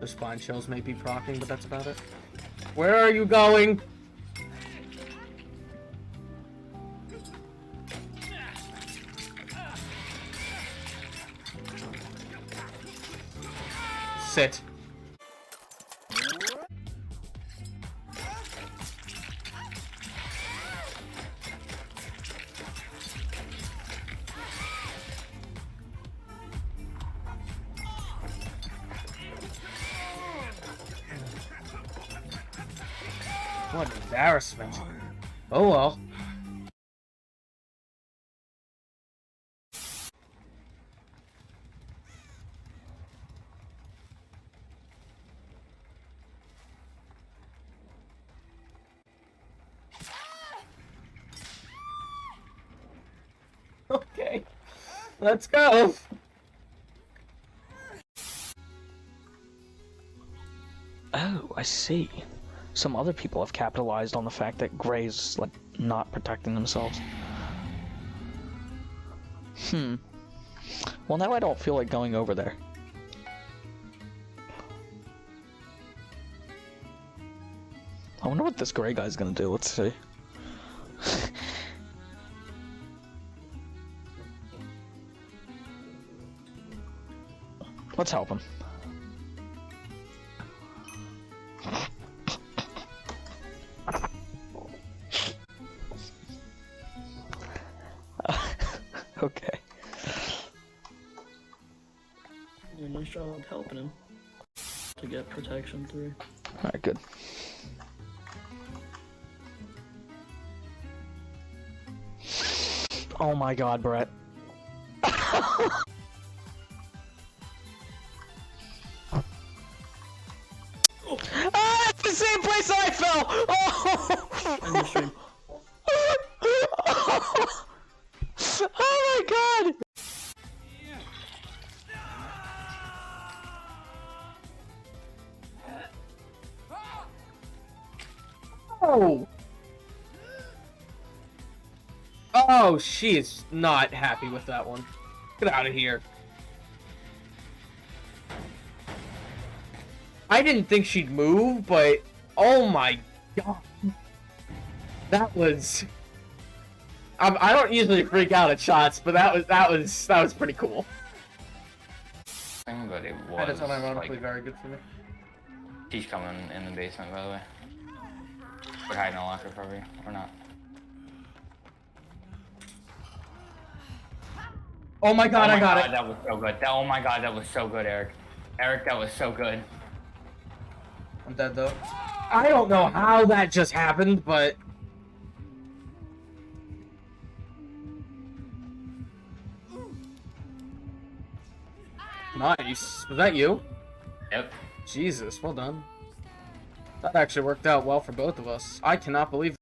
The spine chills may be proccing, but that's about it. Where are you going? Sit. What embarrassment. Oh well. Okay. Let's go. Oh, I see. Some other people have capitalized on the fact that Gray's, like, not protecting themselves. Well, now I don't feel like going over there. I wonder what this Gray guy's gonna do. Let's see. Let's help him. Okay. You're nice job helping him to get protection through. Alright, good. Oh my god, Brett. Oh. Ah, it's the same place I fell! Oh! In the stream. Oh my god! Oh! Oh, she is not happy with that one. Get out of here. I didn't think she'd move, but oh my god. That was... I don't usually freak out at shots, but that was pretty cool. But it was, That is unironically like, very good for me. she's coming in the basement, by the way. We're hiding a locker probably, or not. Oh my god, I got God, it. that was so good. Oh my god, that was so good, Eric. Eric, that was so good. I'm dead though. I don't know how that just happened, but... Nice. Was that you? Yep. Jesus, well done. That actually worked out well for both of us. I cannot believe...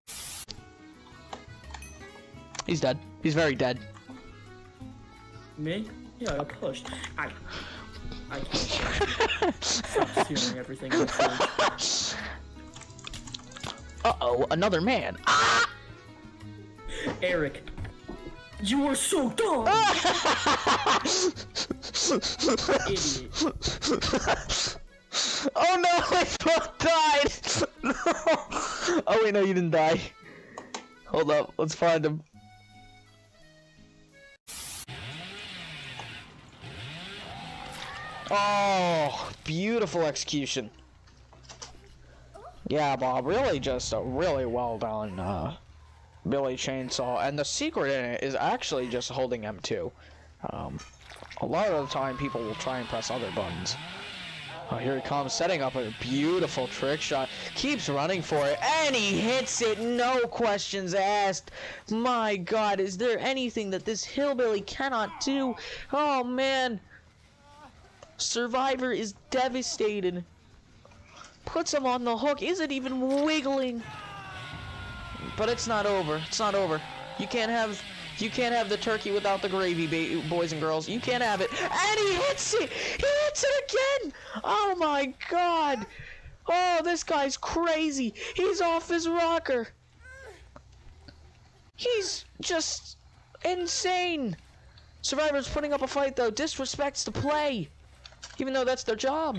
He's dead. He's very dead. Me? Yeah, I got pushed. I can't stop stealing everything in the fridge. Uh-oh, another man. Ah! Eric, you are so dumb! Idiot. Oh no, I both died! No! Oh wait, no, you didn't die. Hold up, let's find him. Oh, beautiful execution. Yeah, Bob, really just a really well done, Billy Chainsaw. And the secret in it is actually just holding M2. A lot of the time people will try and press other buttons. Oh, here he comes, setting up a beautiful trick shot. Keeps running for it, and he hits it, no questions asked. My god, is there anything that this hillbilly cannot do? Oh, man. Survivor is devastated. Puts him on the hook, isn't even wiggling. But it's not over, it's not over. You can't have the turkey without the gravy, boys and girls. You can't have it. And he hits it! He hits it again! Oh my god! Oh, this guy's crazy! He's off his rocker! He's just insane! Survivor's putting up a fight though, disrespects the play! Even though that's their job.